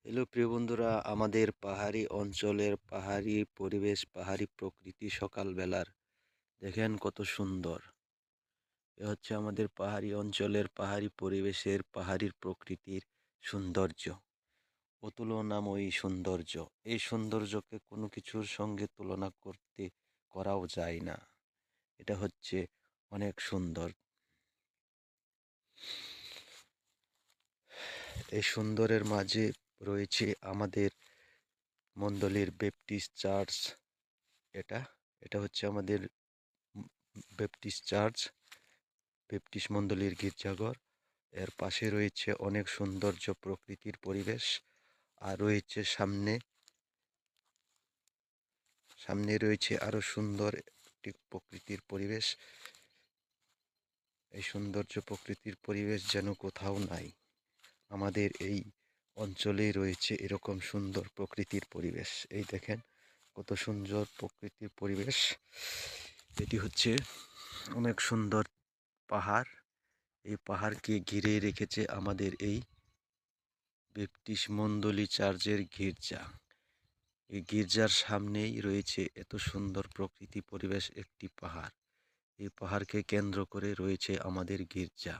Hello প্রিয় বন্ধুরা, আমাদের পাহাড়ি অঞ্চলের পাহাড়ি পরিবেশ, পাহাড়ি প্রকৃতি সকালবেলার দেখেন কত সুন্দর। এ হচ্ছে আমাদের পাহাড়ি অঞ্চলের পাহাড়ি পরিবেশের পাহাড়ি প্রকৃতির সৌন্দর্য, অতুলনাময়ী সৌন্দর্য। এই সৌন্দর্যকে কোনো কিছুর সঙ্গে তুলনা করাও যায় না। এটা হচ্ছে অনেক সুন্দর। এই সুন্দরের মাঝে রয়েছে আমাদের মণ্ডলীর ব্যাপটিস্ট চার্চ। এটা এটা হচ্ছে আমাদের ব্যাপটিস্ট চার্চ, ব্যাপটিস্ট মণ্ডলীর গির্জাঘর। এর পাশে রয়েছে অনেক সৌন্দর্য প্রকৃতির পরিবেশ, আর রয়েছে সামনে রয়েছে আরো সুন্দর একটি প্রকৃতির পরিবেশ। এই সৌন্দর্য প্রকৃতির পরিবেশ যেন কোথাও নাই। আমাদের এই অঞ্চলেই রয়েছে এরকম সুন্দর প্রকৃতির পরিবেশ। এই দেখেন কত সুন্দর প্রকৃতির পরিবেশ। এটি হচ্ছে অনেক সুন্দর পাহাড়। এই পাহাড়কে ঘিরে রেখেছে আমাদের এই ব্যাপটিস্ট মণ্ডলী চার্চের গির্জা। এই গির্জার সামনেই রয়েছে এত সুন্দর প্রকৃতি পরিবেশ একটি পাহাড়। এই পাহাড়কে কেন্দ্র করে রয়েছে আমাদের গির্জা।